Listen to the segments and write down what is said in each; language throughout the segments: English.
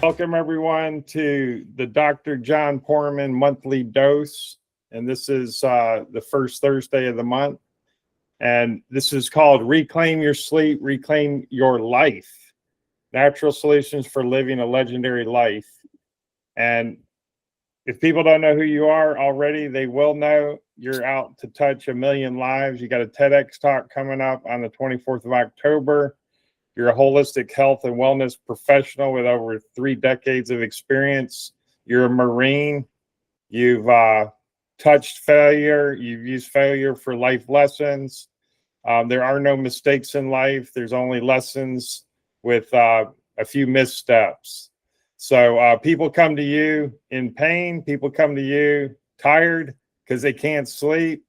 Welcome, everyone, to the Dr. Jon Porman monthly dose. And this is the first Thursday of the month. And this is called Reclaim Your Sleep, Reclaim Your Life. Natural solutions for living a legendary life. And if people don't know who you are already, they will know. You're out to touch 1 million lives. You got a TEDx talk coming up on the 24th of October. You're a holistic health and wellness professional with over 3 decades of experience. You're a Marine. You've touched failure. You've used failure for life lessons. There are no mistakes in life. There's only lessons with a few missteps. So people come to you in pain. People come to you tired because they can't sleep.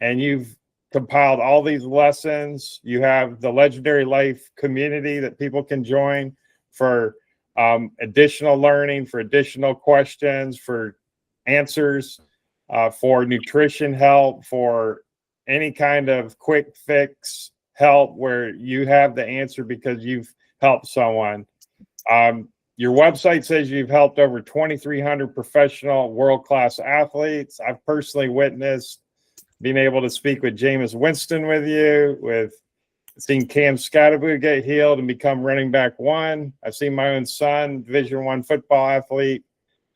And you've compiled all these lessons. You have the Legendary Life community that people can join for additional learning, for additional questions, for answers, for nutrition help, for any kind of quick fix help where you have the answer because you've helped someone. Your website says you've helped over 2,300 professional world-class athletes. I've personally witnessed being able to speak with Jameis Winston with you, with seeing Cam Scatterby get healed and become running back one. I've seen my own son, Division I football athlete,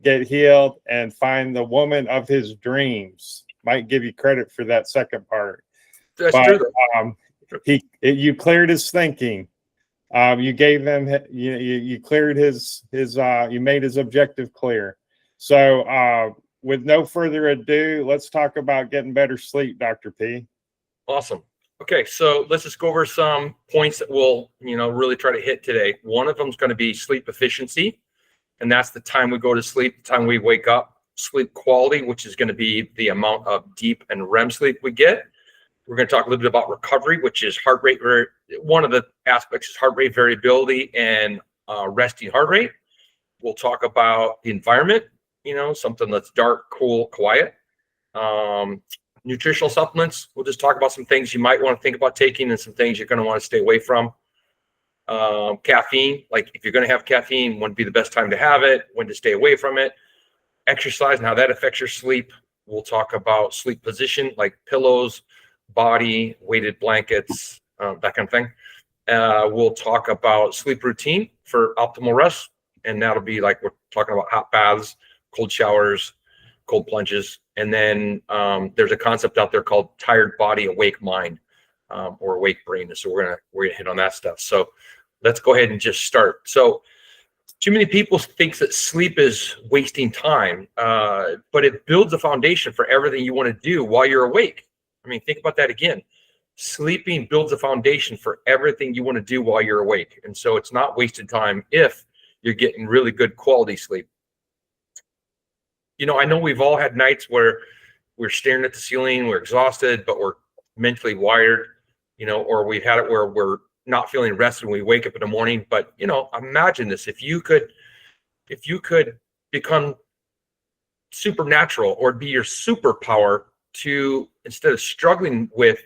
get healed and find the woman of his dreams. Might give you credit for that second part. That's true. You cleared his thinking. You gave him, you cleared his you made his objective clear. So, with no further ado, let's talk about getting better sleep, Dr. P. Awesome. Okay, so let's just go over some points that we'll, really try to hit today. One of them is going to be sleep efficiency, and that's the time we go to sleep, the time we wake up. Sleep quality, which is going to be the amount of deep and REM sleep we get. We're going to talk a little bit about recovery, which is heart rate. One of the aspects is heart rate variability and resting heart rate. We'll talk about the environment, something that's dark, cool, quiet. Nutritional supplements. We'll just talk about some things you might want to think about taking and some things you're going to want to stay away from. Caffeine, like if you're going to have caffeine, when would be the best time to have it, when to stay away from it. Exercise and how that affects your sleep. We'll talk about sleep position, like pillows, body, weighted blankets, that kind of thing. We'll talk about sleep routine for optimal rest. And that'll be like, we're talking about hot baths, cold showers, cold plunges. And then there's a concept out there called tired body, awake mind, or awake brain. So we're gonna hit on that stuff. So let's go ahead and just start. So too many people think that sleep is wasting time, but it builds a foundation for everything you want to do while you're awake. I mean, think about that again. Sleeping builds a foundation for everything you want to do while you're awake. And so it's not wasted time if you're getting really good quality sleep. I know we've all had nights where we're staring at the ceiling, we're exhausted, but we're mentally wired, or we've had it where we're not feeling rested when we wake up in the morning. But, imagine this, if you could become supernatural or be your superpower to, instead of struggling with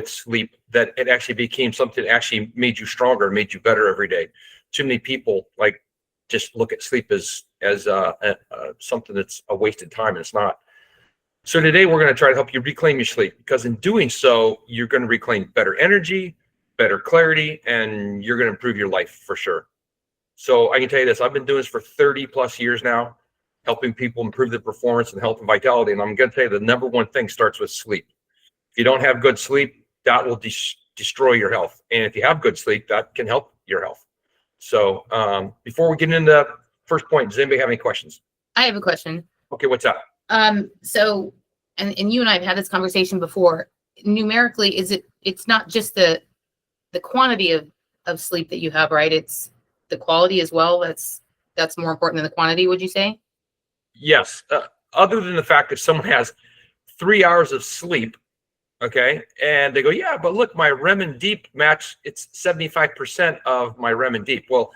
sleep, that it actually became something that actually made you stronger, made you better every day. Too many people just look at sleep as something that's a wasted time, and it's not. So today we're going to try to help you reclaim your sleep, because in doing so, you're going to reclaim better energy, better clarity, and you're going to improve your life for sure. So I can tell you this, I've been doing this for 30 plus years now, helping people improve their performance and health and vitality. And I'm going to tell you the number one thing starts with sleep. If you don't have good sleep, that will destroy your health. And if you have good sleep, that can help your health. So before we get into the first point, does anybody have any questions? I have a question. Okay, what's that? So, and you and I have had this conversation before. Numerically, it's not just the quantity of sleep that you have, right? It's the quality as well. That's more important than the quantity, would you say? Yes. Other than the fact that someone has 3 hours of sleep, okay, and they go, yeah, but look, my REM and deep match, it's 75% of my REM and deep. Well,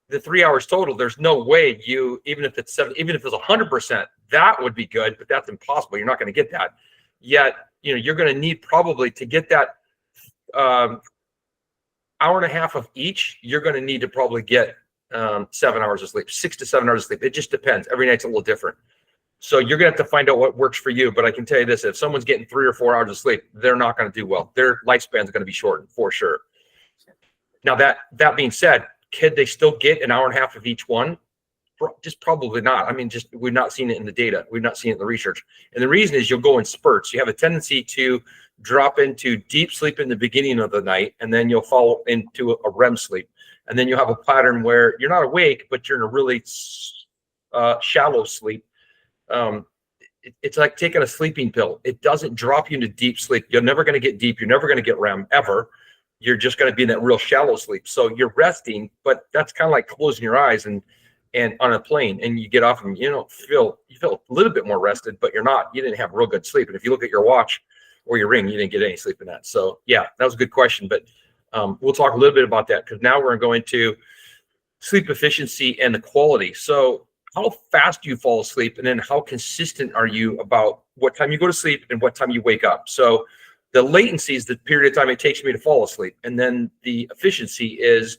the 3 hours total, there's no way even if it's 100%, that would be good, but that's impossible. You're not going to get that. Yet, you're going to need probably to get that hour and a half of each, you're going to need to probably get 7 hours of sleep, 6 to 7 hours of sleep. It just depends. Every night's a little different. So you're going to have to find out what works for you. But I can tell you this, if someone's getting 3 or 4 hours of sleep, they're not going to do well. Their lifespan is going to be shortened for sure. Now that being said, could they still get an hour and a half of each one? Just probably not. I mean, just we've not seen it in the data. We've not seen it in the research. And the reason is you'll go in spurts. You have a tendency to drop into deep sleep in the beginning of the night, and then you'll fall into a REM sleep. And then you'll have a pattern where you're not awake, but you're in a really shallow sleep. It's like taking a sleeping pill. It doesn't drop you into deep sleep. You're never going to get deep. You're never going to get REM ever. You're just going to be in that real shallow sleep. So you're resting, but that's kind of like closing your eyes and on a plane, and you get off and you feel a little bit more rested, but you didn't have real good sleep. And if you look at your watch or your ring, you didn't get any sleep in that. So yeah, that was a good question, but we'll talk a little bit about that because now we're going to sleep efficiency and the quality. So how fast do you fall asleep, and then how consistent are you about what time you go to sleep and what time you wake up? So the latency is the period of time it takes me to fall asleep, and then the efficiency is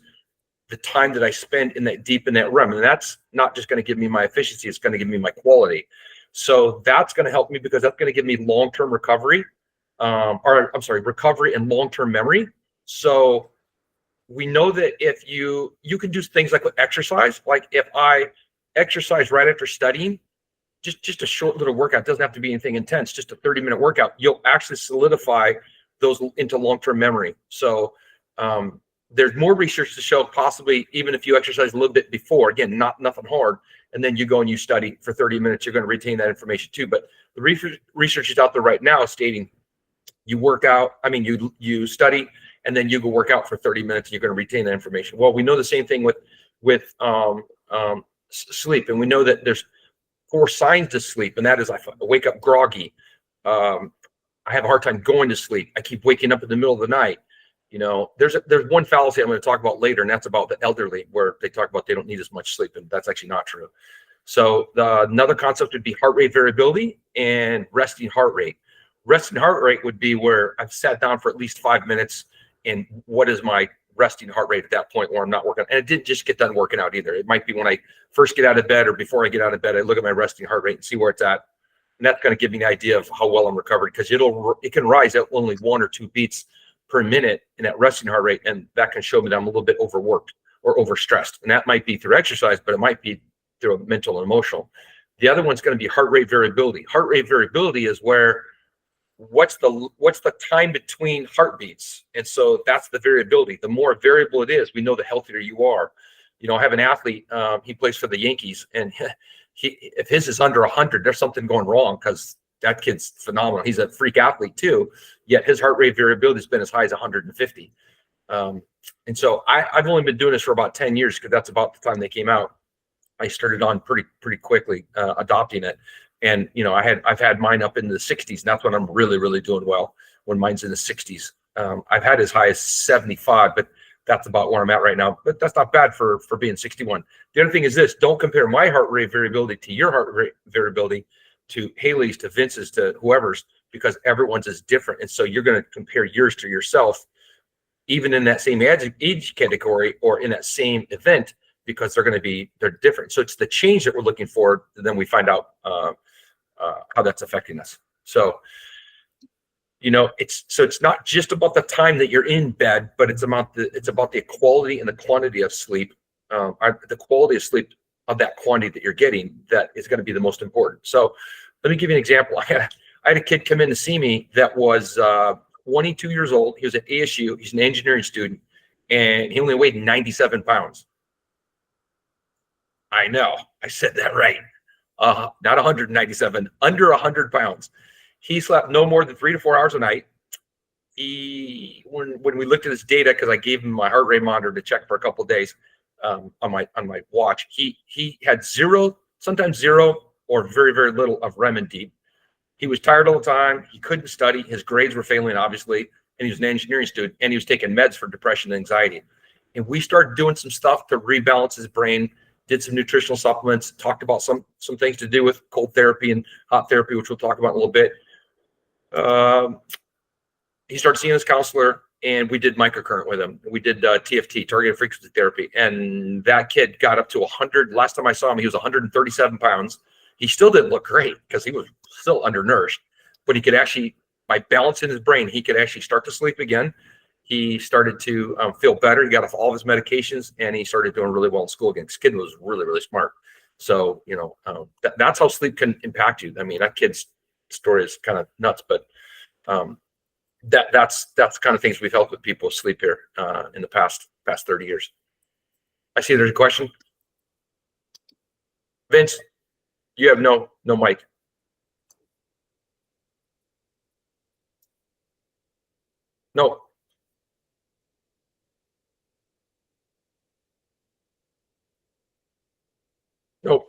the time that I spend in that REM. And that's not just going to give me my efficiency, it's going to give me my quality. So that's going to help me because that's going to give me long-term recovery, recovery and long-term memory. So we know that if you can do things like with exercise, like if I exercise right after studying, just a short little workout, doesn't have to be anything intense, just a 30-minute workout, you'll actually solidify those into long-term memory. So there's more research to show possibly even if you exercise a little bit before, again, nothing hard, and then you go and you study for 30 minutes, you're going to retain that information too. But the research is out there right now stating you work out, you study, and then you go work out for 30 minutes and you're going to retain that information. Well, we know the same thing with sleep, and we know that there's 4 signs to sleep, and that is I wake up groggy. I have a hard time going to sleep. I keep waking up in the middle of the night. There's one fallacy I'm going to talk about later, and that's about the elderly, where they talk about they don't need as much sleep, and that's actually not true. So another concept would be heart rate variability and resting heart rate. Resting heart rate would be where I've sat down for at least 5 minutes, and what is my resting heart rate at that point where I'm not working? And it didn't just get done working out either. It might be when I first get out of bed or before I get out of bed, I look at my resting heart rate and see where it's at. And that's going to give me an idea of how well I'm recovered, because it can rise at only 1 or 2 beats per minute in that resting heart rate. And that can show me that I'm a little bit overworked or overstressed. And that might be through exercise, but it might be through a mental and emotional. The other one's going to be heart rate variability. Heart rate variability is where what's the time between heartbeats. And so that's the variability. The more variable it is, we know the healthier you are. I have an athlete, he plays for the Yankees, and if his is under 100, there's something going wrong, because that kid's phenomenal. He's a freak athlete too, yet his heart rate variability has been as high as 150. And so I've only been doing this for about 10 years, because that's about the time they came out. I started on pretty quickly adopting it. And, I've had mine up in the 60s, and that's when I'm really, really doing well, when mine's in the 60s. I've had as high as 75, but that's about where I'm at right now. But that's not bad for being 61. The other thing is this: don't compare my heart rate variability to your heart rate variability, to Haley's, to Vince's, to whoever's, because everyone's is different. And so you're going to compare yours to yourself, even in that same age category or in that same event, because they're different. So it's the change that we're looking for, and then we find out how that's affecting us. So, it's not just about the time that you're in bed, but it's about the quality and the quantity of sleep, the quality of sleep of that quantity that you're getting, that is going to be the most important. So let me give you an example. I had a kid come in to see me that was 22 years old. He was at ASU. He's an engineering student, and he only weighed 97 pounds. I know, I said that right. Not 197, under 100 pounds. He slept no more than 3 to 4 hours a night. When we looked at his data, because I gave him my heart rate monitor to check for a couple of days on my watch, he had sometimes zero, or very, very little of REM and deep. He was tired all the time. He couldn't study. His grades were failing, obviously, and he was an engineering student, and he was taking meds for depression and anxiety. And we started doing some stuff to rebalance his brain. Did some nutritional supplements, talked about some things to do with cold therapy and hot therapy, which we'll talk about in a little bit. He started seeing his counselor. and we did microcurrent with him. We did TFT, targeted frequency therapy, and that kid got up to 100. Last time I saw him, he was 137 pounds. He still didn't look great because he was still undernourished, but he could actually, by balancing his brain, he could actually start to sleep again. He started to feel better. He got off all of his medications, and he started doing really well in school again. This kid was really, really smart. So, that's how sleep can impact you. I mean, that kid's story is kind of nuts, but that's the kind of things we've helped with people sleep here in the past 30 years. I see there's a question. Vince, you have no mic. No. Nope.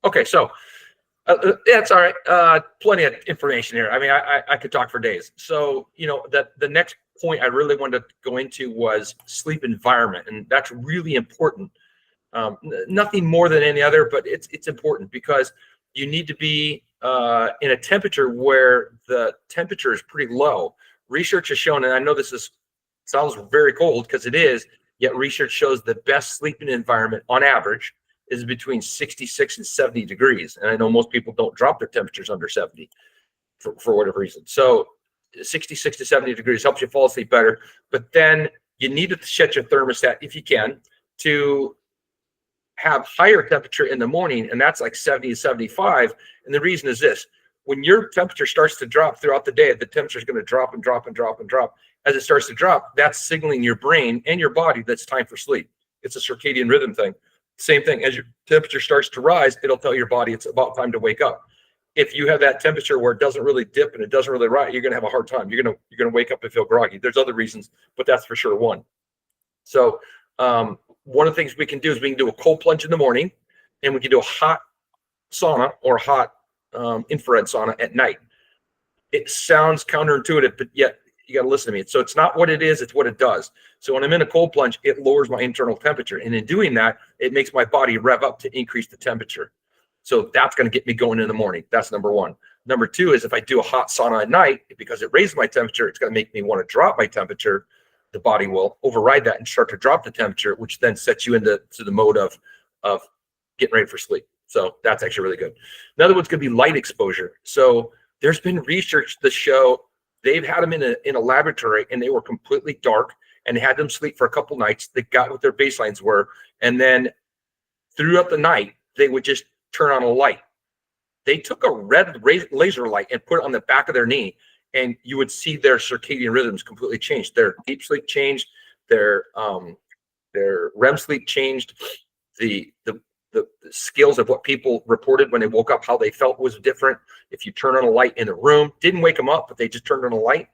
Okay, so that's all right. Plenty of information here. I mean, I could talk for days. So, the next point I really wanted to go into was sleep environment, and that's really important. Nothing more than any other, but it's important because you need to be in a temperature where the temperature is pretty low. Research has shown, and I know sounds very cold because it is, yet research shows the best sleeping environment on average is between 66 and 70 degrees. And I know most people don't drop their temperatures under 70 for whatever reason. So 66 to 70 degrees helps you fall asleep better. But then you need to set your thermostat, if you can, to have higher temperature in the morning, and that's like 70 to 75. And the reason is this: when your temperature starts to drop throughout the day, the temperature is going to drop and drop and drop and drop. As it starts to drop, that's signaling your brain and your body that's time for sleep. It's a circadian rhythm thing. Same thing, as your temperature starts to rise, it'll tell your body it's about time to wake up. If you have that temperature where it doesn't really dip and it doesn't really rise, you're going to have a hard time. You're going to wake up and feel groggy. There's other reasons, but that's for sure one. So one of the things we can do is we can do a cold plunge in the morning, and we can do a hot sauna or hot infrared sauna at night. It sounds counterintuitive, but yet you got to listen to me. So it's not what it is, it's what it does. So when I'm in a cold plunge, it lowers my internal temperature. And in doing that, it makes my body rev up to increase the temperature. So that's going to get me going in the morning. That's number one. Number two is if I do a hot sauna at night, because it raises my temperature, it's going to make me want to drop my temperature. The body will override that and start to drop the temperature, which then sets you into the mode of getting ready for sleep. So that's actually really good. Another one's going to be light exposure. So there's been research that show they've had them in a laboratory, and they were completely dark, and had them sleep for a couple nights. They got what their baselines were, and then throughout the night they would just turn on a light. They took a red laser light and put it on the back of their knee, and you would see their circadian rhythms completely change. Their deep sleep changed, their REM sleep changed, the scales of what people reported when they woke up, how they felt was different. If you turn on a light in the room, didn't wake them up, but they just turned on a light,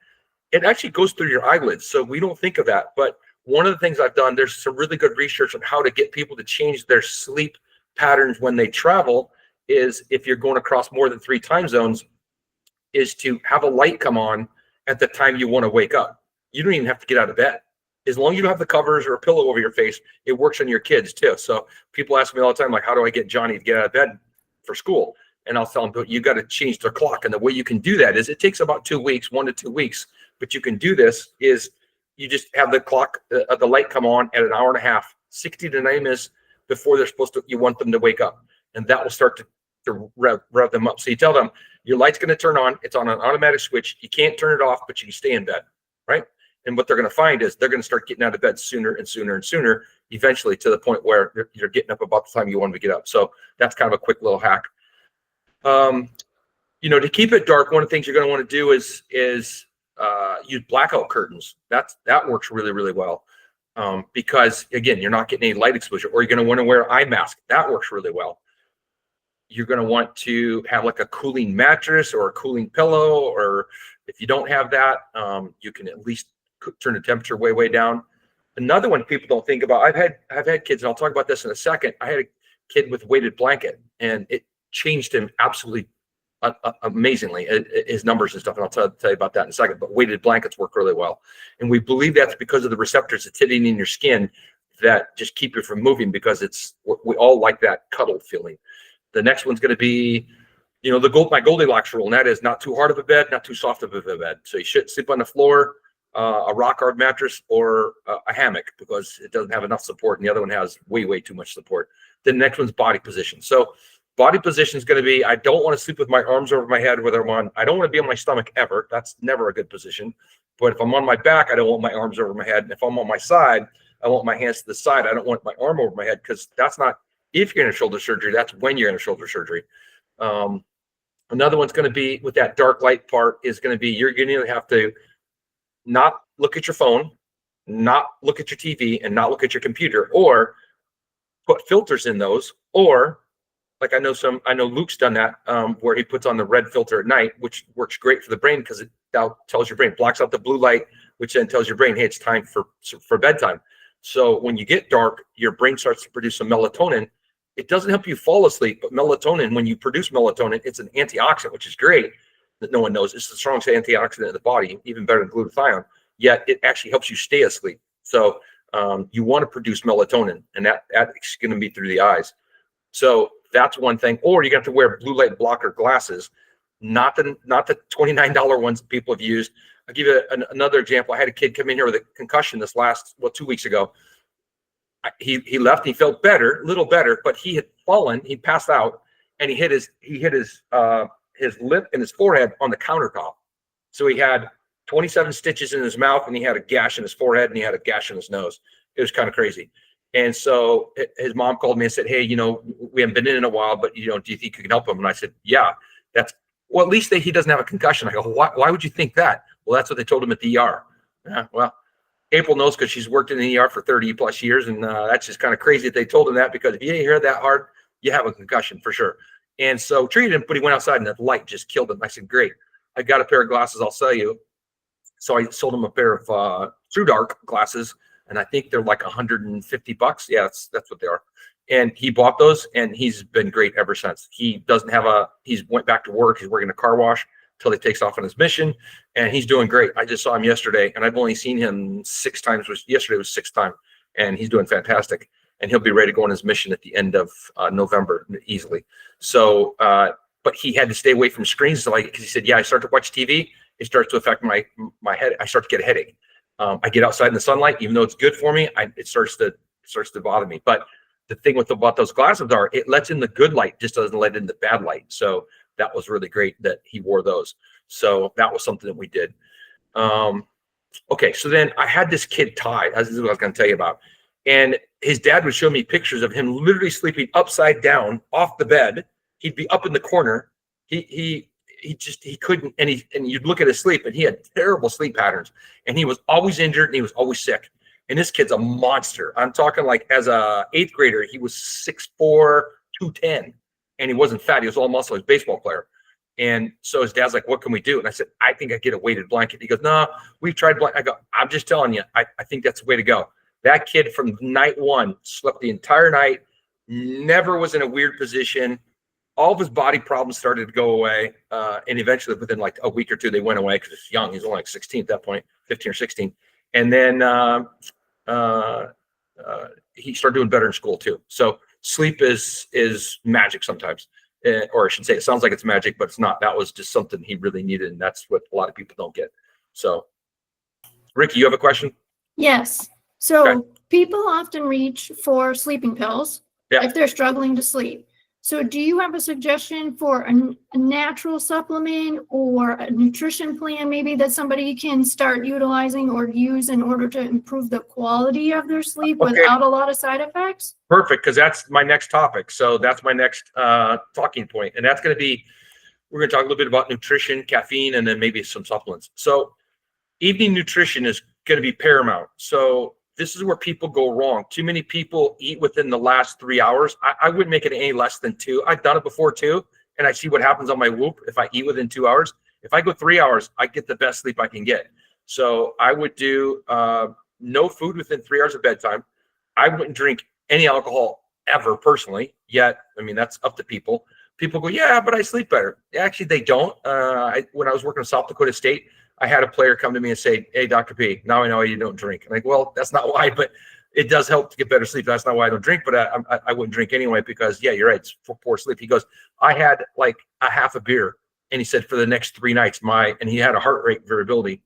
it actually goes through your eyelids. So we don't think of that. But one of the things I've done, there's some really good research on how to get people to change their sleep patterns when they travel, is if you're going across more than 3 time zones, is to have a light come on at the time you want to wake up. You don't even have to get out of bed. As long as you don't have the covers or a pillow over your face, it works on your kids too. So people ask me all the time, like, how do I get Johnny to get out of bed for school? And I'll tell them, but you got to change their clock. And the way you can do that is it takes about 2 weeks, 1 to 2 weeks. But you can do this is you just have the clock, the light come on at an hour and a half, 60 to 90 minutes before they're supposed to, you want them to wake up. And that will start to rev them up. So you tell them your light's going to turn on. It's on an automatic switch. You can't turn it off, but you can stay in bed, right? And what they're going to find is they're going to start getting out of bed sooner and sooner and sooner, eventually to the point where you're getting up about the time you want to get up. So that's kind of a quick little hack. To keep it dark, one of the things you're going to want to do is use blackout curtains. That works really, really well. Because again, you're not getting any light exposure, or you're going to want to wear an eye mask. That works really well. You're going to want to have like a cooling mattress or a cooling pillow, or if you don't have that, you can at least turn the temperature way, way down. Another one people don't think about, I've had kids, and I'll talk about this in a second. I had a kid with weighted blanket, and it changed him absolutely amazingly, his numbers and stuff. And I'll tell you about that in a second, but weighted blankets work really well. And we believe that's because of the receptors that's hitting in your skin that just keep you from moving, because we all like that cuddle feeling. The next one's going to be, my Goldilocks rule, and that is not too hard of a bed, not too soft of a bed. So you shouldn't sleep on the floor, a rock hard mattress, or a hammock, because it doesn't have enough support, and the other one has way too much support. The next one's body position. So body position is going to be, I don't want to sleep with my arms over my head, I don't want to be on my stomach ever. That's never a good position. But if I'm on my back, I don't want my arms over my head. And if I'm on my side, I want my hands to the side. I don't want my arm over my head, because that's not if you're in a shoulder surgery, that's when you're in a shoulder surgery. Another one's going to be with that dark light part is going to be, you're going to have to not look at your phone, not look at your TV, and not look at your computer, or put filters in those, or like I know Luke's done that, where he puts on the red filter at night, which works great for the brain, because it now tells your brain, blocks out the blue light, which then tells your brain, hey, it's time for bedtime. So when you get dark, your brain starts to produce some melatonin. It doesn't help you fall asleep, but melatonin, when you produce melatonin, it's an antioxidant, which is great, that no one knows. It's the strongest antioxidant in the body, even better than glutathione, yet it actually helps you stay asleep. So you want to produce melatonin, and that's going to be through the eyes. So that's one thing. Or you're going to have to wear blue light blocker glasses, not the $29 ones that people have used. I'll give you another example. I had a kid come in here with a concussion 2 weeks ago. He left and he felt better, a little better, but he had fallen, he passed out, and he hit his lip and his forehead on the countertop. So he had 27 stitches in his mouth, and he had a gash in his forehead, and he had a gash in his nose. It was kind of crazy. And so his mom called me and said, hey, we haven't been in a while, but do you think you can help him? And I said, yeah, at least he doesn't have a concussion. I go, why would you think that? Well, that's what they told him at the ER. Yeah, well, April knows, because she's worked in the ER for 30 plus years. And that's just kind of crazy that they told him that, because if you didn't hear that hard, you have a concussion for sure. And so treated him, but he went outside and the light just killed him. I said, great. I got a pair of glasses I'll sell you. So I sold him a pair of True Dark glasses, and I think they're like $150. Yeah, that's what they are. And he bought those, and he's been great ever since. He he's went back to work. He's working a car wash till he takes off on his mission, and he's doing great. I just saw him yesterday, and I've only seen him 6 times. Yesterday was 6th time, and he's doing fantastic. And he'll be ready to go on his mission at the end of November easily. So, but he had to stay away from screens. So because he said, yeah, I start to watch TV, it starts to affect my head. I start to get a headache. I get outside in the sunlight, even though it's good for me, it starts to bother me. But the thing about those glasses are, it lets in the good light, just doesn't let in the bad light. So that was really great that he wore those. So that was something that we did. Okay, so then I had this kid, Ty, this is what I was going to tell you about. And his dad would show me pictures of him literally sleeping upside down off the bed. He'd be up in the corner. He couldn't, and you'd look at his sleep, and he had terrible sleep patterns, and he was always injured, and he was always sick. And this kid's a monster. I'm talking like, as a 8th grader, he was 6'4", 210, and he wasn't fat. He was all muscle. He was a baseball player. And so his dad's like, what can we do? And I said, I think I get a weighted blanket. He goes, no, we've tried blanket. I go, I'm just telling you, I think that's the way to go. That kid from night 1 slept the entire night, never was in a weird position. All of his body problems started to go away. And eventually, within like a week or 2, they went away, because he's young. He's only like 16 at that point, 15 or 16. And then he started doing better in school too. So sleep is magic sometimes. Or I should say, it sounds like it's magic, but it's not. That was just something he really needed. And that's what a lot of people don't get. So, Ricky, you have a question? Yes. So Okay. People often reach for sleeping pills if they're struggling to sleep. So do you have a suggestion for a natural supplement or a nutrition plan maybe that somebody can start utilizing or use in order to improve the quality of their sleep without a lot of side effects? Perfect, because that's my next topic. So that's my next talking point. And that's going to be, we're going to talk a little bit about nutrition, caffeine, and then maybe some supplements. So evening nutrition is going to be paramount. So this is where people go wrong. Too many people eat within the last 3 hours. I wouldn't make it any less than 2. I've done it before too, and I see what happens on my Whoop if I eat within 2 hours. If I go 3 hours, I get the best sleep I can get. So I would do no food within 3 hours of bedtime. I wouldn't drink any alcohol ever personally, yet, I mean, that's up to people. People go, yeah, but I sleep better. Actually, they don't. When I was working in South Dakota State, I had a player come to me and say, hey, Dr. P, now I know you don't drink. I'm like, well, that's not why, but it does help to get better sleep. That's not why I don't drink, but I wouldn't drink anyway because, yeah, you're right. It's for poor sleep. He goes, I had like a half a beer. And he said for the next 3 nights, and he had a heart rate variability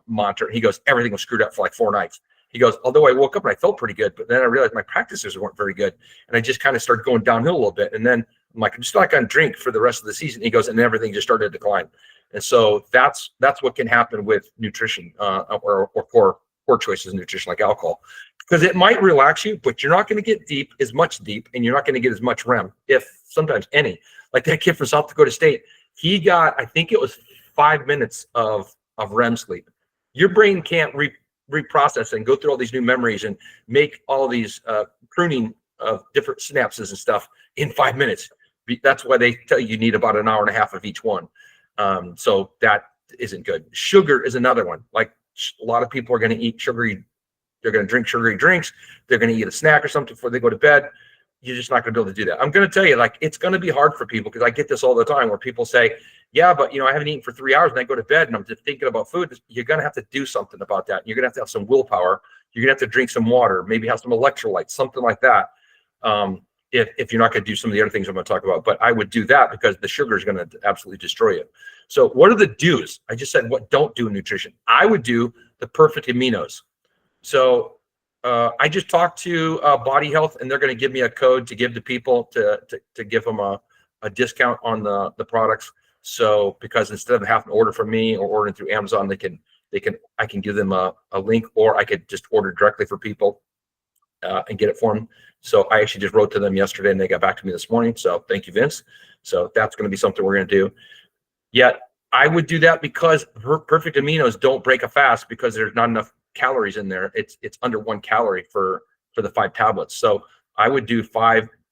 monitor. He goes, everything was screwed up for like 4 nights. He goes, although I woke up and I felt pretty good, but then I realized my practices weren't very good. And I just kind of started going downhill a little bit. And then I'm like, I'm just not going to drink for the rest of the season. He goes, and everything just started to decline. And so that's what can happen with nutrition or poor choices in nutrition like alcohol, because it might relax you, but you're not going to get as much deep, and you're not going to get as much REM, if sometimes any. Like that kid from South Dakota State, he got, I think it was 5 minutes of REM sleep. Your brain can't reprocess and go through all these new memories and make all these pruning of different synapses and stuff in 5 minutes. That's why they tell you need about an hour and a half of each one. So that isn't good. Sugar is another one. Like a lot of people are going to eat sugary, they're going to drink sugary drinks. They're going to eat a snack or something before they go to bed. You're just not going to be able to do that. I'm going to tell you, like, it's going to be hard for people, because I get this all the time where people say, yeah, but I haven't eaten for 3 hours and I go to bed and I'm just thinking about food. You're going to have to do something about that. You're going to have some willpower. You're going to have to drink some water, maybe have some electrolytes, something like that. If you're not going to do some of the other things I'm going to talk about, but I would do that because the sugar is going to absolutely destroy you. So what are the do's? I just said what don't do in nutrition. I would do the perfect aminos. So I just talked to Body Health, and they're going to give me a code to give to people to give them a discount on the products. So because instead of having to order from me or ordering through Amazon, I can give them a link, or I could just order directly for people and get it for them. So I actually just wrote to them yesterday and they got back to me this morning. So thank you, Vince. So that's going to be something we're going to do. Yet I would do that because perfect aminos don't break a fast because there's not enough calories in there. It's under 1 calorie for the 5 tablets. So I would do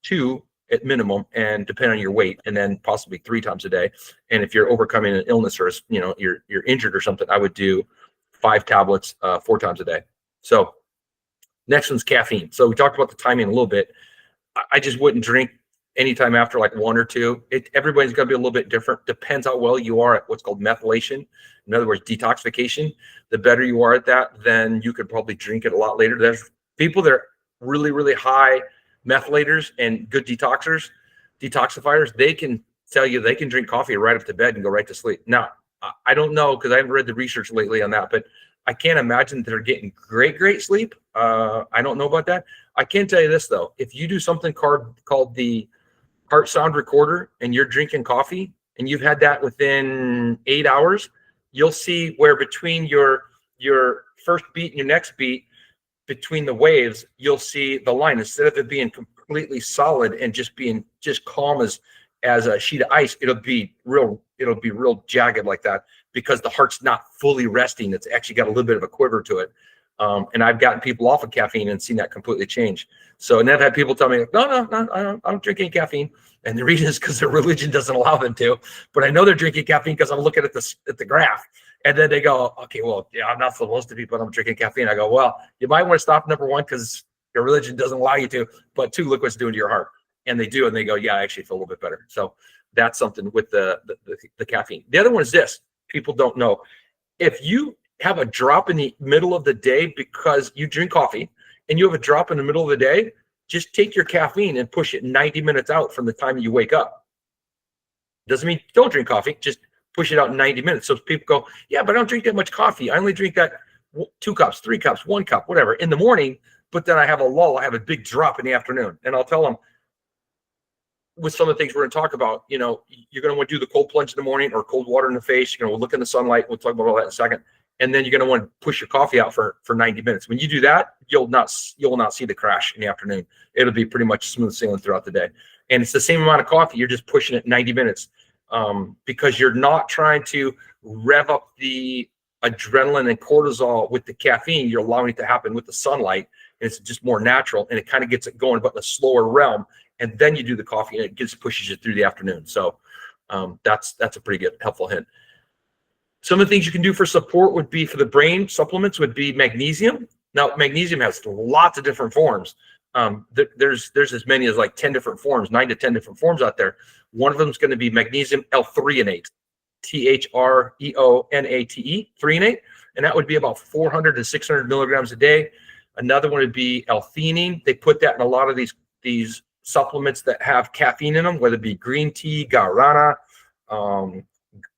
2 at minimum, and depending on your weight, and then possibly 3 times a day. And if you're overcoming an illness or you're injured or something, I would do 5 tablets 4 times a day. So next one's caffeine. So we talked about the timing a little bit. I just wouldn't drink anytime after like 1 or 2. Everybody's going to be a little bit different. Depends how well you are at what's called methylation. In other words, detoxification. The better you are at that, then you could probably drink it a lot later. There's people that are really, really high methylators and good detoxifiers. They can tell you they can drink coffee right up to bed and go right to sleep. Now, I don't know, because I haven't read the research lately on that, but I can't imagine they're getting great sleep. I don't know about that. I can tell you this, though. If you do something called the heart sound recorder, and you're drinking coffee and you've had that within 8 hours, you'll see where between your first beat and your next beat, between the waves, you'll see the line. Instead of it being completely solid and just being calm as a sheet of ice, it'll be real jagged like that, because the heart's not fully resting. It's actually got a little bit of a quiver to it. And I've gotten people off of caffeine and seen that completely change. So, and I've had people tell me, no, I don't drink any caffeine. And the reason is because their religion doesn't allow them to. But I know they're drinking caffeine because I'm looking at the graph. And then they go, okay, well, yeah, I'm not supposed to be, but I'm drinking caffeine. I go, well, you might want to stop, number 1, because your religion doesn't allow you to. But 2, look what's doing to your heart. And they do, and they go, yeah, I actually feel a little bit better. So that's something with the caffeine. The other one is this. People don't know. If you have a drop in the middle of the day because you drink coffee, and you have a drop in the middle of the day, just take your caffeine and push it 90 minutes out from the time you wake up. Doesn't mean don't drink coffee, just push it out 90 minutes. So people go, yeah, but I don't drink that much coffee. I only drink that 2 cups, 3 cups, 1 cup, whatever, in the morning, but then I have a lull. I have a big drop in the afternoon. And I'll tell them, with some of the things we're going to talk about, you're going to want to do the cold plunge in the morning, or cold water in the face. You're going to look in the sunlight. We'll talk about all that in a second. And then you're going to want to push your coffee out for 90 minutes. When you do that, you'll not see the crash in the afternoon. It'll be pretty much smooth sailing throughout the day. And it's the same amount of coffee. You're just pushing it 90 minutes because you're not trying to rev up the adrenaline and cortisol with the caffeine. You're allowing it to happen with the sunlight. And it's just more natural, and it kind of gets it going, but in a slower realm. And then you do the coffee, and it pushes you through the afternoon. So that's a pretty good, helpful hint. Some of the things you can do for support would be, for the brain supplements, would be magnesium. Now, magnesium has lots of different forms. There's as many as like 10 different forms, 9 to 10 different forms out there. One of them is going to be magnesium L-threonate, Threonate, threonate, and that would be about 400 to 600 milligrams a day. Another one would be L-theanine. They put that in a lot of these supplements that have caffeine in them, whether it be green tea, guarana,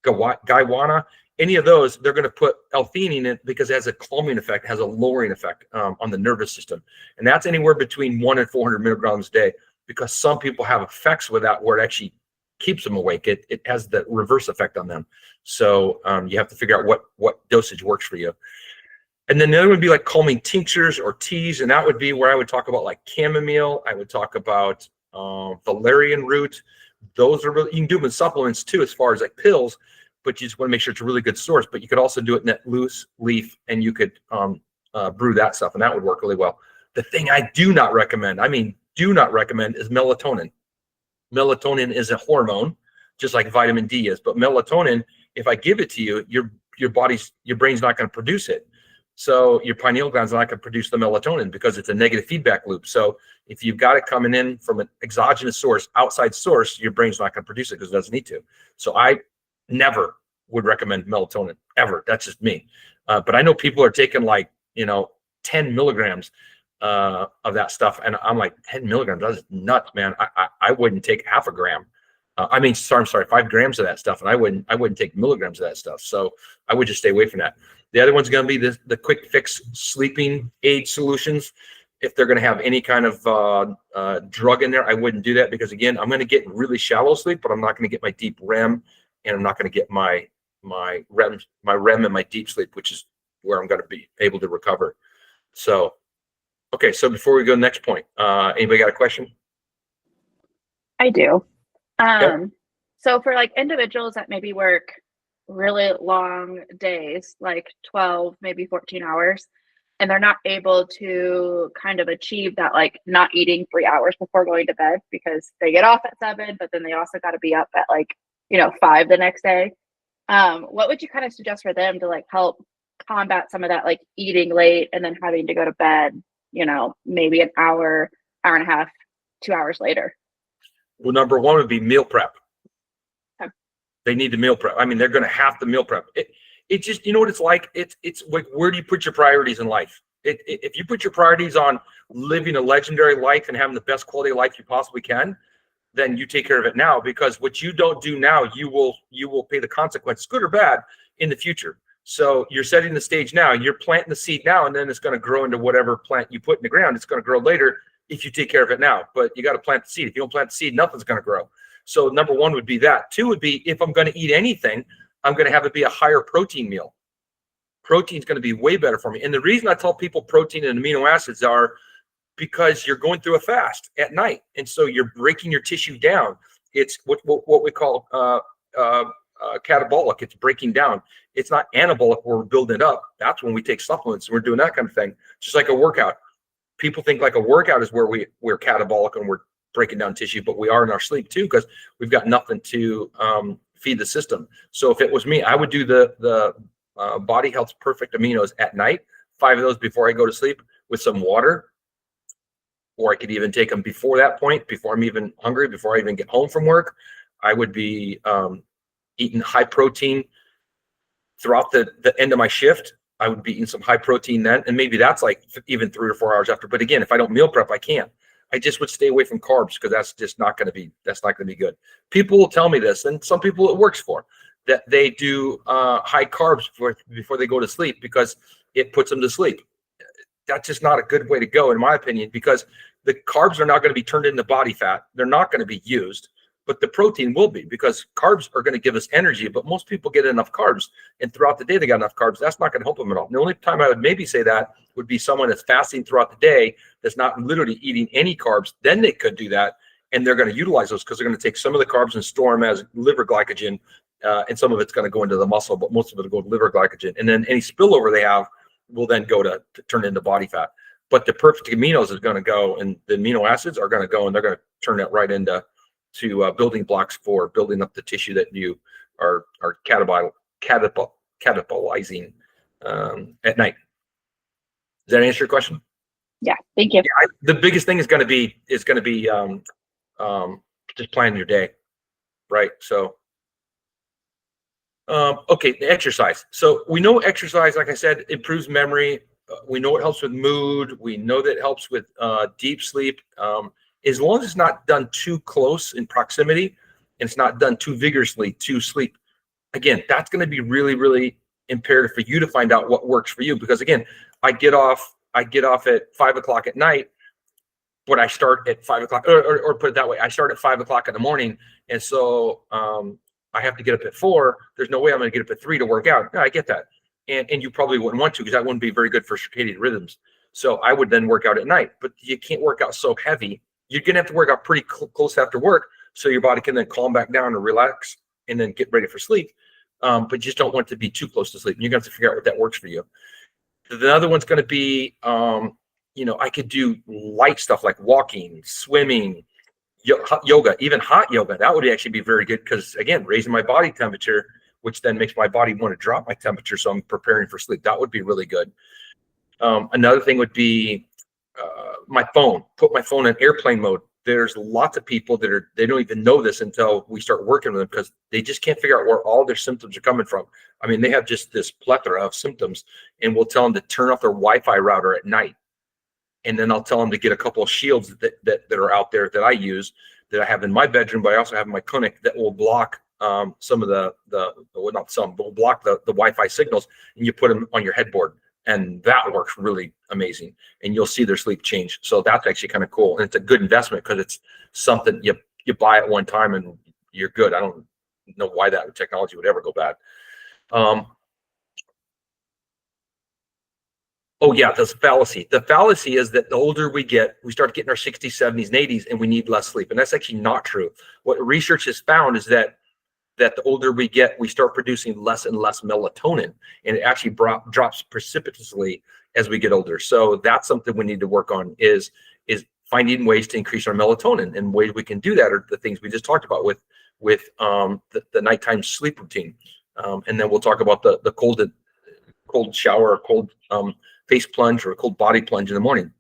guywana, any of those. They're going to put L-theanine in it because it has a calming effect, has a lowering effect on the nervous system, and that's anywhere between 1 and 400 milligrams a day. Because some people have effects with that where it actually keeps them awake. It has the reverse effect on them. So you have to figure out what dosage works for you. And then the other would be like calming tinctures or teas, and that would be where I would talk about like chamomile. I would talk about valerian root. Those are really, you can do them in supplements too, as far as like pills, but you just want to make sure it's a really good source. But you could also do it in that loose leaf, and you could brew that stuff, and that would work really well. The thing I do not recommend, do not recommend, is melatonin. Melatonin is a hormone, just like vitamin D is. But melatonin, if I give it to you, your brain's not going to produce it. So your pineal gland's not going to produce the melatonin because it's a negative feedback loop. So if you've got it coming in from an exogenous source, outside source, your brain's not going to produce it because it doesn't need to. So I never would recommend melatonin, ever. That's just me. But I know people are taking 10 milligrams of that stuff, and I'm like, 10 milligrams, that's nuts, man. I wouldn't take half a gram. I'm sorry, 5 grams of that stuff, and I wouldn't take milligrams of that stuff. So I would just stay away from that. The other one's going to be the quick fix sleeping aid solutions. If they're going to have any kind of drug in there, I wouldn't do that, because again, I'm going to get really shallow sleep, but I'm not going to get my deep REM, and I'm not going to get my REM and my deep sleep, which is where I'm going to be able to recover. So. Okay, so before we go next point, anybody got a question? I do. Yep. So for like individuals that maybe work really long days, like 12, maybe 14 hours, and they're not able to kind of achieve that, like not eating 3 hours before going to bed because they get off at 7, but then they also got to be up at 5 the next day. What would you kind of suggest for them to like help combat some of that, like eating late and then having to go to bed, maybe an hour and a half, 2 hours later? Well, number one would be meal prep. Okay. They need to meal prep. They're going to have to meal prep. It just, you know what it's like? It's like, where do you put your priorities in life? If you put your priorities on living a legendary life and having the best quality of life you possibly can, then you take care of it now, because what you don't do now, you will pay the consequences, good or bad, in the future. So you're setting the stage now. You're planting the seed now, and then it's going to grow into whatever plant you put in the ground. It's going to grow later if you take care of it now. But you got to plant the seed. If you don't plant the seed, nothing's going to grow. So number one would be that. 2 would be, if I'm going to eat anything, I'm going to have it be a higher protein meal. Protein's going to be way better for me. And the reason I tell people protein and amino acids are because you're going through a fast at night, and so you're breaking your tissue down. It's what we call catabolic. It's breaking down. It's not anabolic where we're building it up. That's when we take supplements and we're doing that kind of thing. Just like a workout. People think like a workout is where we're catabolic and we're breaking down tissue, but we are in our sleep too, because we've got nothing to feed the system. So if it was me, I would do the Body Health's Perfect Aminos at night, 5 of those before I go to sleep with some water. Or I could even take them before that point, before I'm even hungry, before I even get home from work. I would be eating high protein throughout the end of my shift. I would be eating some high protein then, and maybe that's like even 3 or 4 hours after. But again, if I don't meal prep, I can't. I just would stay away from carbs, because that's just not going to be good. People will tell me this, and some people it works for, that they do high carbs before they go to sleep because it puts them to sleep. That's just not a good way to go, in my opinion, because the carbs are not going to be turned into body fat. They're not going to be used, but the protein will be, because carbs are going to give us energy. But most people get enough carbs, and throughout the day they got enough carbs. That's not going to help them at all. The only time I would maybe say that would be someone that's fasting throughout the day, that's not literally eating any carbs. Then they could do that, and they're going to utilize those, because they're going to take some of the carbs and store them as liver glycogen, and some of it's going to go into the muscle, but most of it will go to liver glycogen. And then any spillover they have will then go to turn into body fat. But the perfect aminos is going to go, and the amino acids are going to go, and they're going to turn that right into building blocks for building up the tissue that you are catabolizing at night. Does that answer your question? Yeah, thank you. Yeah, the biggest thing is going to be just planning your day, right? So. Okay, the exercise. So we know exercise, like I said, improves memory, we know it helps with mood. We know that it helps with deep sleep. As long as it's not done too close in proximity and it's not done too vigorously to sleep. Again, that's going to be really, really imperative for you to find out what works for you. Because again, I get off at 5 o'clock at night, but I start at 5 o'clock, or put it that way, I start at 5 o'clock in the morning. And so I have to get up at 4. There's no way I'm going to get up at 3 to work out. Yeah, I get that. And you probably wouldn't want to, because that wouldn't be very good for circadian rhythms. So I would then work out at night, but you can't work out so heavy. You're going to have to work out pretty close after work, so your body can then calm back down and relax and then get ready for sleep. But you just don't want it to be too close to sleep. You're going to have to figure out what that works for you. The other one's going to be, I could do light stuff like walking, swimming, yoga, even hot yoga. That would actually be very good, because again, raising my body temperature, which then makes my body want to drop my temperature, so I'm preparing for sleep. That would be really good. Another thing would be my phone. Put my phone in airplane mode. There's lots of people that they don't even know this until we start working with them, because they just can't figure out where all their symptoms are coming from. I mean, they have just this plethora of symptoms, and we'll tell them to turn off their Wi-Fi router at night. And then I'll tell them to get a couple of shields that are out there that I use, that I have in my bedroom, but I also have in my clinic, that will block some of will block the Wi-Fi signals, and you put them on your headboard. And that works really amazing, and you'll see their sleep change. So that's actually kind of cool, and it's a good investment, because it's something you buy at one time and you're good. I don't know why that technology would ever go bad. Oh yeah, the fallacy. The fallacy is that the older we get, we start getting our 60s, 70s, and 80s, and we need less sleep, and that's actually not true. What research has found is that the older we get, we start producing less and less melatonin, and it actually drops precipitously as we get older. So that's something we need to work on, is finding ways to increase our melatonin, and ways we can do that are the things we just talked about with the nighttime sleep routine. And then we'll talk about the cold shower, or cold face plunge, or a cold body plunge in the morning,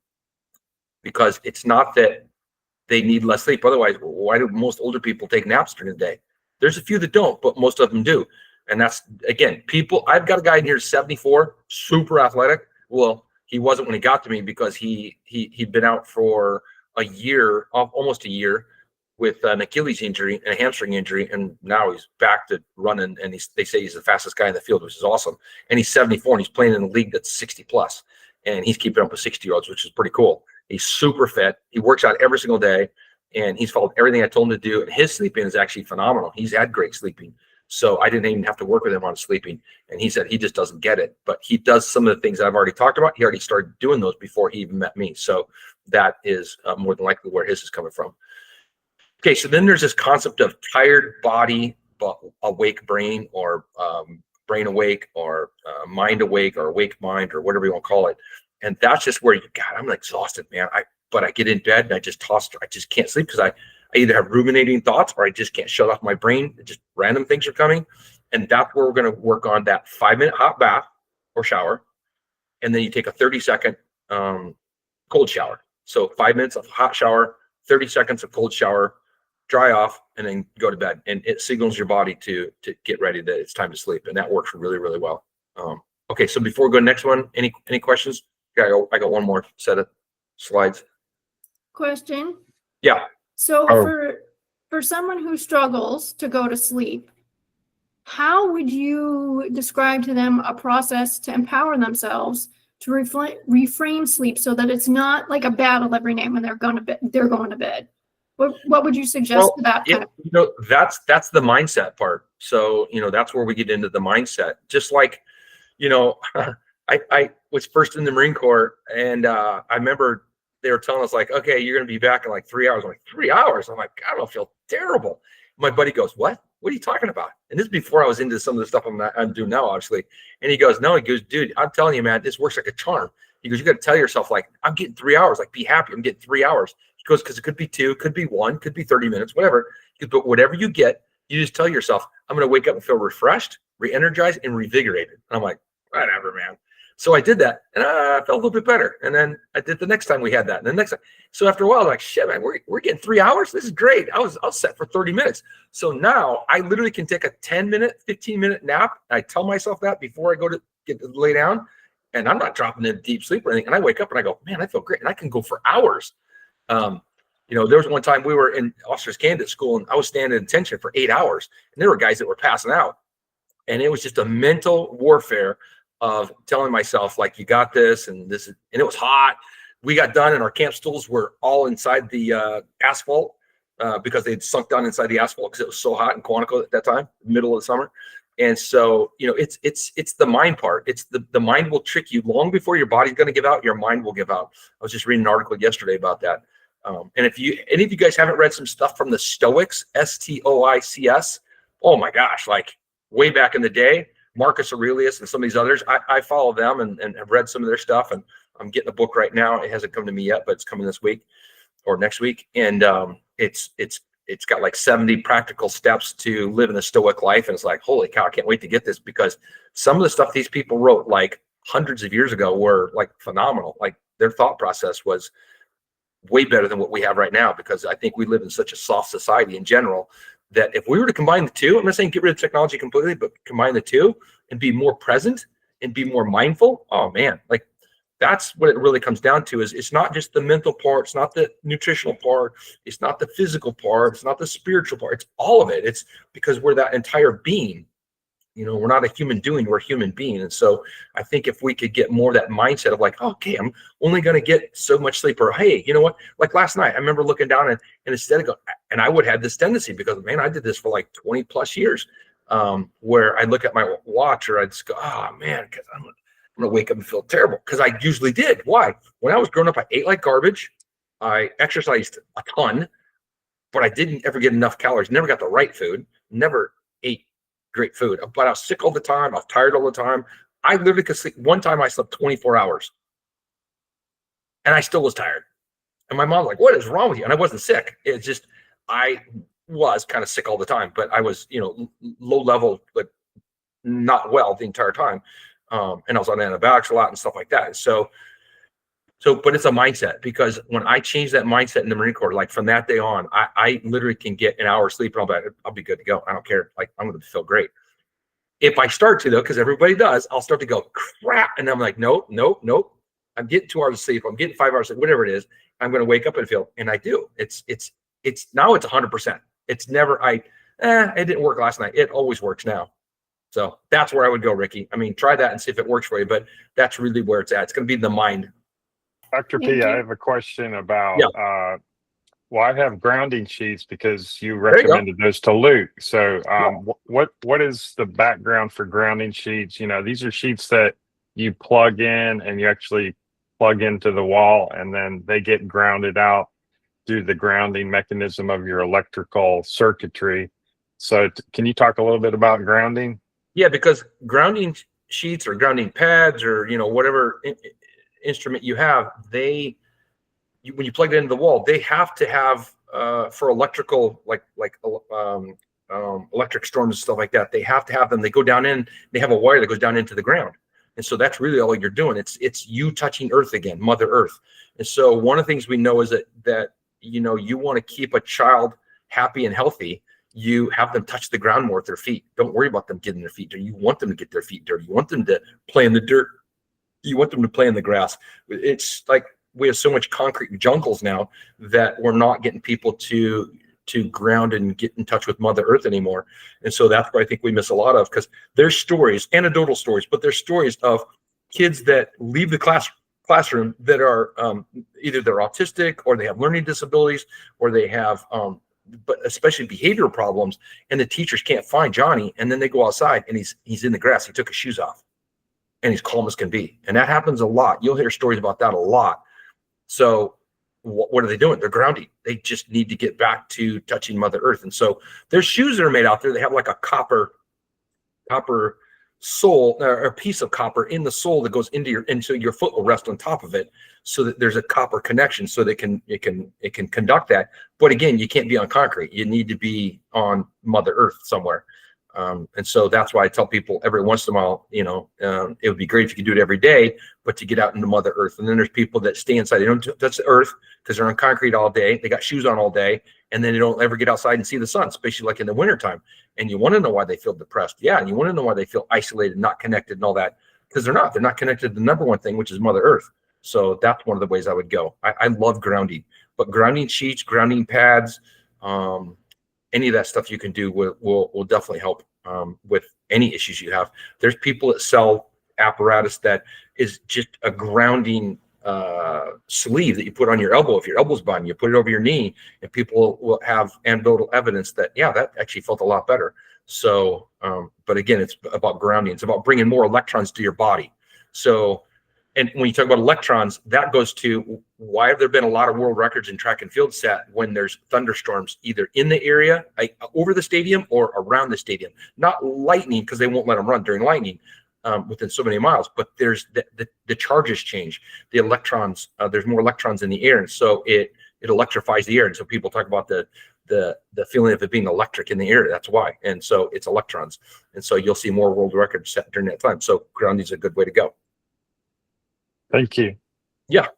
because it's not that they need less sleep. Otherwise, why do most older people take naps during the day? There's a few that don't, but most of them do. And that's, again, I've got a guy in here, 74, super athletic. Well, he wasn't when he got to me, because he'd been out for a year, almost a year, with an Achilles injury and a hamstring injury. And now he's back to running. And they say he's the fastest guy in the field, which is awesome. And he's 74, and he's playing in a league that's 60 plus. And he's keeping up with 60-year-olds, which is pretty cool. He's super fit. He works out every single day. And he's followed everything I told him to do. And his sleeping is actually phenomenal. He's had great sleeping. So I didn't even have to work with him on sleeping. And he said he just doesn't get it. But he does some of the things I've already talked about. He already started doing those before he even met me. So that is more than likely where his is coming from. Okay, so then there's this concept of tired body, but awake brain, or brain awake, or mind awake, or awake mind, or whatever you want to call it. And that's just where I'm exhausted, man. But I get in bed and I just can't sleep, because I either have ruminating thoughts, or I just can't shut off my brain. Just random things are coming. And that's where we're going to work on that 5-minute hot bath or shower. And then you take a 30-second cold shower. So 5 minutes of hot shower, 30 seconds of cold shower, dry off, and then go to bed. And it signals your body to get ready that it's time to sleep. And that works really, really well. Okay, so before we go to the next one, any questions? I got one more set of slides. Question. Yeah. So for someone who struggles to go to sleep, how would you describe to them a process to empower themselves to reframe sleep, so that it's not like a battle every night when they're going to bed? What would you suggest to that? That's the mindset part. So, that's where we get into the mindset. Just like, I was first in the Marine Corps, and I remember they were telling us, like, okay, you're going to be back in like 3 hours. I'm like, 3 hours? I'm like, I don't feel terrible. My buddy goes, what are you talking about? And this is before I was into some of the stuff I'm doing now, obviously. And he goes, dude, I'm telling you, man, this works like a charm. He goes, you got to tell yourself, like, I'm getting 3 hours, like, be happy. I'm getting 3 hours. He goes, because it could be 2, could be 1, could be 30 minutes, whatever. He goes, but whatever you get, you just tell yourself, I'm going to wake up and feel refreshed, re-energized, and revigorated. And I'm like, whatever, man. So I did that, and I felt a little bit better. And then I did the next time we had that, and the next time. So after a while, I was like, shit, man, we're getting 3 hours. This is great. I was set for 30 minutes. So now I literally can take a 10-minute, 15-minute nap. I tell myself that before I go to lay down, and I'm not dropping into deep sleep or anything. And I wake up and I go, man, I feel great. And I can go for hours. There was one time we were in officers candidate school and I was standing in attention for 8 hours and there were guys that were passing out. And it was just a mental warfare of telling myself, like, you got this, and this, and it was hot. We got done and our camp stools were all inside the asphalt because they'd sunk down inside the asphalt because it was so hot in Quantico at that time, middle of the summer. And so, it's the mind part. It's the mind will trick you long before your body's going to give out. Your mind will give out. I was just reading an article yesterday about that. And if any of you guys haven't read some stuff from the Stoics, Stoics, oh my gosh, like way back in the day, Marcus Aurelius and some of these others, I follow them and have read some of their stuff. And I'm getting a book right now. It hasn't come to me yet, but it's coming this week or next week. And it's got like 70 practical steps to live in a Stoic life. And it's like, holy cow, I can't wait to get this, because some of the stuff these people wrote like hundreds of years ago were like phenomenal. Like their thought process was way better than what we have right now, because I think we live in such a soft society in general that if we were to combine the two, I'm not saying get rid of technology completely, but combine the two and be more present and be more mindful. Oh man, like that's what it really comes down to. Is it's not just the mental part, it's not the nutritional part, it's not the physical part, it's not the spiritual part, it's all of it. It's because we're that entire being. We're not a human doing, we're a human being. And so I think if we could get more of that mindset of like, okay, I'm only going to get so much sleep, or hey, you know what? Like last night, I remember looking down and instead of going, and I would have this tendency because, man, I did this for like 20 plus years, where I'd look at my watch or I'd just go, oh man, because I'm going to wake up and feel terrible, because I usually did. Why? When I was growing up, I ate like garbage. I exercised a ton, but I didn't ever get enough calories, never got the right food, never ate great food, but I was sick all the time. I was tired all the time. I literally could sleep. One time I slept 24 hours and I still was tired. And my mom was like, what is wrong with you? And I wasn't sick. It's just, I was kind of sick all the time, but I was, low level, but not well the entire time. And I was on antibiotics a lot and stuff like that. So, but it's a mindset, because when I changed that mindset in the Marine Corps, like from that day on, I literally can get an hour's sleep and I'll be good to go. I don't care. Like I'm going to feel great. If I start to though, because everybody does, I'll start to go crap. And I'm like, nope. I'm getting 2 hours of sleep. I'm getting 5 hours of sleep, whatever it is. I'm going to wake up and feel, and I do. It's now it's 100%. It's never, it didn't work last night. It always works now. So that's where I would go, Ricky. I mean, try that and see if it works for you, but that's really where it's at. It's going to be the mind. Dr. P, I have a question about, well, I have grounding sheets because you recommended those to Luke. So what is the background for grounding sheets? These are sheets that you plug in and you actually plug into the wall, and then they get grounded out through the grounding mechanism of your electrical circuitry. So can you talk a little bit about grounding? Yeah, because grounding sheets or grounding pads or, whatever instrument you have, when you plug it into the wall, they have to have for electrical, like electric storms and stuff like that, they have to have them. They go down in, they have a wire that goes down into the ground. And so that's really all you're doing. It's you touching earth again, Mother Earth. And so one of the things we know is that you want to keep a child happy and healthy. You have them touch the ground more with their feet. Don't worry about them getting their feet dirty. You want them to get their feet dirty. You want them to play in the dirt. You want them to play in the grass. It's like we have so much concrete jungles now that we're not getting people to ground and get in touch with Mother Earth anymore. And so that's what I think we miss a lot of, because there's stories, anecdotal stories, but there's stories of kids that leave the classroom that are either they're autistic or they have learning disabilities or they have but especially behavioral problems, and the teachers can't find Johnny, and then they go outside and he's in the grass. He took his shoes off and he's calm as can be. And that happens a lot. You'll hear stories about that a lot. So what are they doing? They're grounding. They just need to get back to touching Mother Earth. And so there's shoes that are made out there. They have like a copper sole, or a piece of copper in the sole that goes into and so your foot will rest on top of it, so that there's a copper connection, so that it can conduct that. But again, you can't be on concrete. You need to be on Mother Earth somewhere. And so that's why I tell people every once in a while, it would be great if you could do it every day, but to get out into Mother Earth. And then there's people that stay inside. They don't touch the earth because they're on concrete all day. They got shoes on all day, and then they don't ever get outside and see the sun, especially like in the wintertime. And you want to know why they feel depressed. Yeah. And you want to know why they feel isolated, not connected and all that. because they're not connected to the number one thing, which is Mother Earth. So that's one of the ways I would go. I love grounding, but grounding sheets, grounding pads, any of that stuff you can do will definitely help with any issues you have. There's people that sell apparatus that is just a grounding sleeve that you put on your elbow. If your elbow's binding, you put it over your knee, and people will have anecdotal evidence that, yeah, that actually felt a lot better. So, but again, it's about grounding. It's about bringing more electrons to your body. So, and when you talk about electrons, that goes to why have there been a lot of world records in track and field set when there's thunderstorms either in the area, like over the stadium, or around the stadium. Not lightning, because they won't let them run during lightning within so many miles, but there's the charges change. The electrons, there's more electrons in the air, and so it electrifies the air. And so people talk about the feeling of it being electric in the air. That's why. And so it's electrons. And so you'll see more world records set during that time. So grounding is a good way to go. Thank you. Yeah.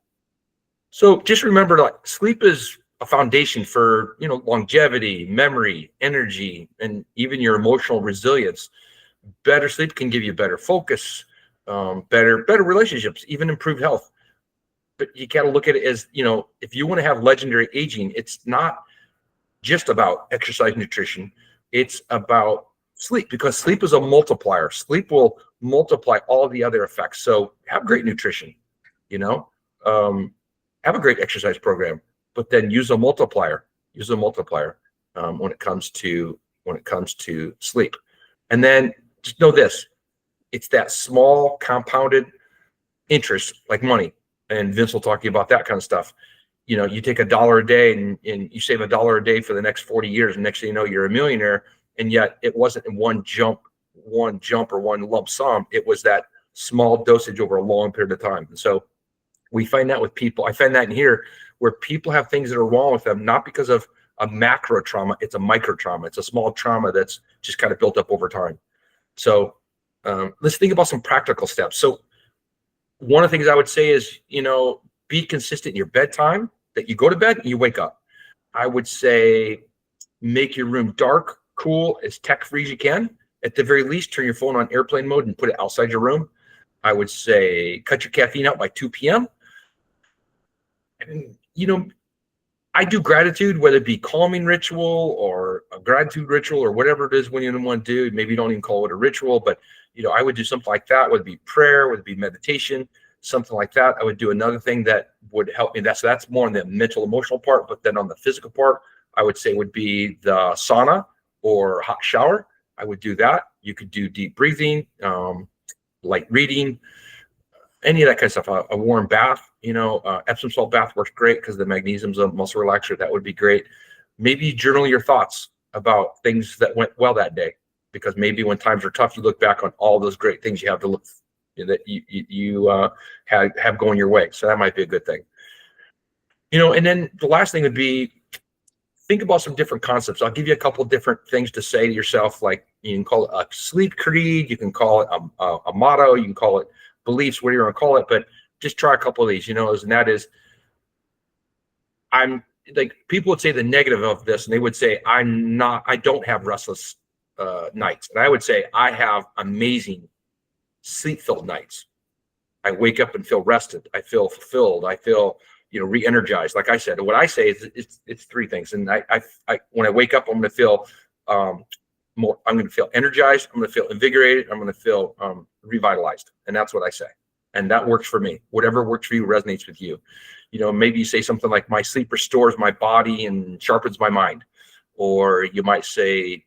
So just remember, like, sleep is a foundation for, longevity, memory, energy, and even your emotional resilience. Better sleep can give you better focus, better relationships, even improved health. But you got to look at it as, if you want to have legendary aging, it's not just about exercise, nutrition. It's about sleep, because sleep is a multiplier. Sleep will multiply all the other effects. So have great nutrition, have a great exercise program, but then use a multiplier. When it comes to sleep. And then just know this: it's that small compounded interest, like money. And Vince will talk to you about that kind of stuff. You take $1 a day and you save $1 a day for the next 40 years, and next thing you know, you're a millionaire. And yet it wasn't in one jump or one lump sum. It was that small dosage over a long period of time. And so we find that with people. I find that in here, where people have things that are wrong with them, not because of a macro trauma. It's a micro trauma. It's a small trauma that's just kind of built up over time. So let's think about some practical steps. So one of the things I would say is, be consistent in your bedtime, that you go to bed and you wake up. I would say make your room dark, cool, as tech-free as you can. At the very least, turn your phone on airplane mode and put it outside your room. I would say cut your caffeine out by 2 p.m. And, I do gratitude, whether it be calming ritual or a gratitude ritual or whatever it is when you want to do. Maybe you don't even call it a ritual, but, I would do something like that, whether it be prayer, whether it be meditation, something like that. I would do another thing that would help me. That's more on the mental, emotional part. But then on the physical part, I would say would be the sauna or hot shower. I would do that. You could do deep breathing, light reading, any of that kind of stuff. A warm bath, Epsom salt bath works great because the magnesium's a muscle relaxer. That would be great. Maybe journal your thoughts about things that went well that day, because maybe when times are tough, you look back on all those great things you have to look that you have going your way. So that might be a good thing. And then the last thing would be, think about some different concepts. I'll give you a couple different things to say to yourself. Like, you can call it a sleep creed, you can call it a motto, you can call it beliefs, whatever you want to call it, but just try a couple of these, and that is, I'm like, people would say the negative of this, and they would say, I don't have restless nights. And I would say, I have amazing sleep-filled nights. I wake up and feel rested. I feel fulfilled. I feel, re-energized. Like I said, what I say is it's three things. And I when I wake up, I'm going to feel I'm going to feel energized. I'm going to feel invigorated. I'm going to feel revitalized. And that's what I say. And that works for me. Whatever works for you resonates with you. Maybe you say something like, my sleep restores my body and sharpens my mind. Or you might say,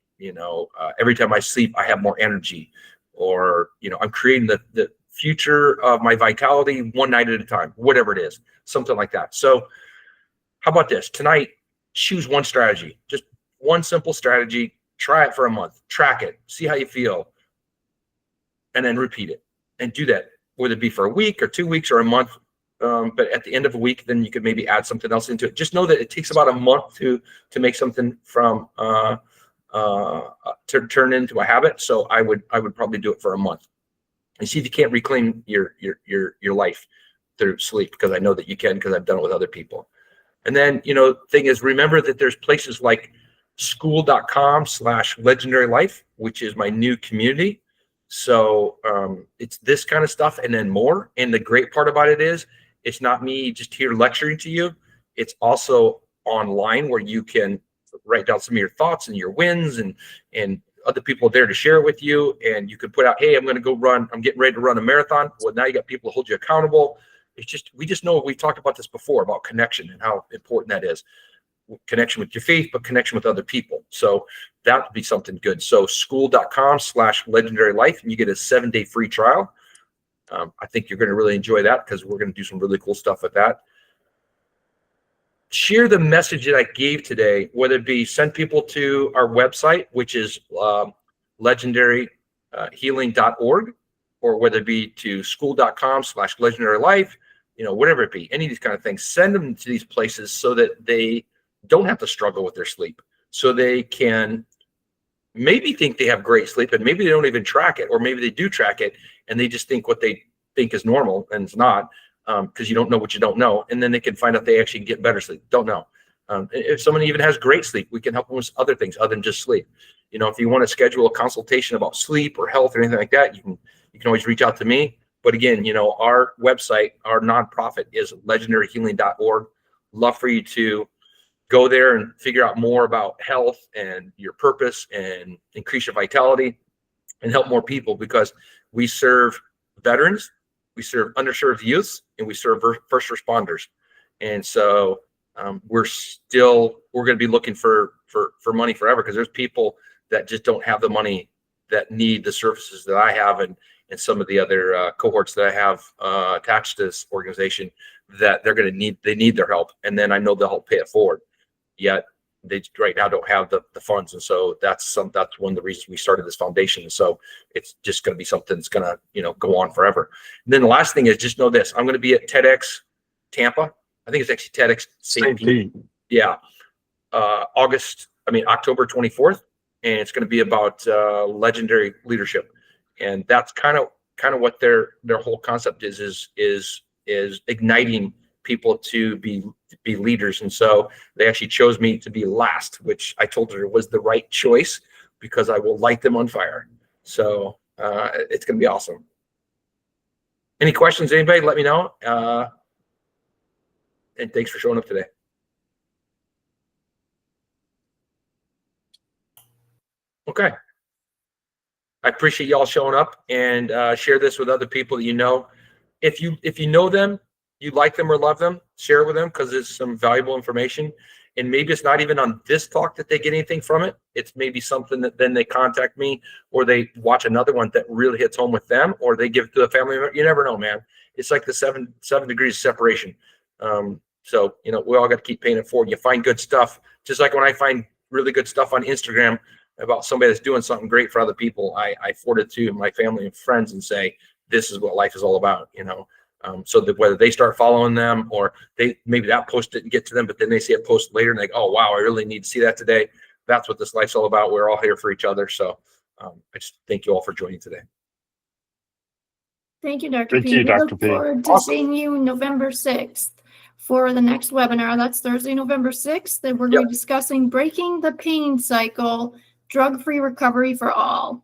every time I sleep, I have more energy. Or, I'm creating the future of my vitality one night at a time, whatever it is, something like that. So how about this? Tonight, choose one strategy, just one simple strategy. Try it for a month, track it, see how you feel, and then repeat it. And do that, whether it be for a week or 2 weeks or a month. But at the end of a week, then you could maybe add something else into it. Just know that it takes about a month to make something from to turn into a habit. So I would probably do it for a month and see if you can't reclaim your life through sleep, because I know that you can, because I've done it with other people. And then, thing is, remember that there's places like school.com/legendary life, which is my new community. So it's this kind of stuff and then more. And the great part about it is it's not me just here lecturing to you. It's also online where you can write down some of your thoughts and your wins, and other people are there to share it with you. And you can put out, hey, I'm getting ready to run a marathon. Well, now you got people to hold you accountable. We just know, we've talked about this before about connection and how important that is. Connection with your faith, but connection with other people. So that would be something good. So school.com/legendarylife, and you get a 7-day free trial. I think you're going to really enjoy that because we're going to do some really cool stuff with that. Share the message that I gave today, whether it be send people to our website, which is legendaryhealing.org, or whether it be to school.com/legendarylife, whatever it be, any of these kind of things, send them to these places so that they don't have to struggle with their sleep, so they can maybe think they have great sleep, and maybe they don't even track it, or maybe they do track it and they just think what they think is normal and it's not, because you don't know what you don't know. And then they can find out they actually get better sleep. Don't know. If someone even has great sleep, we can help them with other things other than just sleep. If you want to schedule a consultation about sleep or health or anything like that, you can always reach out to me. But again, our website, our nonprofit is legendaryhealing.org. Love for you to go there and figure out more about health and your purpose and increase your vitality and help more people, because we serve veterans, we serve underserved youths, and we serve first responders. And so we're going to be looking for money forever, because there's people that just don't have the money that need the services that I have, and some of the other cohorts that I have attached to this organization, that they need their help. And then I know they'll help pay it forward. Yet they right now don't have the funds. And so that's one of the reasons we started this foundation. And so it's just going to be something that's going to, go on forever. And then the last thing is, just know this: I'm going to be at TEDx Tampa. I think it's actually TEDx St. Pete. Yeah. October 24th. And it's going to be about legendary leadership. And that's kind of what their whole concept is igniting people to be leaders. And so they actually chose me to be last, which I told her was the right choice, because I will light them on fire. So it's going to be awesome. Any questions, anybody? Let me know. And thanks for showing up today. Okay. I appreciate y'all showing up, and share this with other people that you know. If you know them, you like them or love them, share it with them, because it's some valuable information. And maybe it's not even on this talk that they get anything from it. It's maybe something that then they contact me, or they watch another one that really hits home with them, or they give it to a family member. You never know, man. It's like the seven degrees of separation. So, we all got to keep paying it forward. You find good stuff. Just like when I find really good stuff on Instagram about somebody that's doing something great for other people, I forward it to my family and friends and say, this is what life is all about, so that whether they start following them, or maybe that post didn't get to them, but then they see it posted later and they go, oh, wow, I really need to see that today. That's what this life's all about. We're all here for each other. So I just thank you all for joining today. Thank you, Dr. P. Thank you, Dr. Look P. forward to seeing you November 6th for the next webinar. That's Thursday, November 6th. And we're going to be discussing breaking the pain cycle, drug-free recovery for all.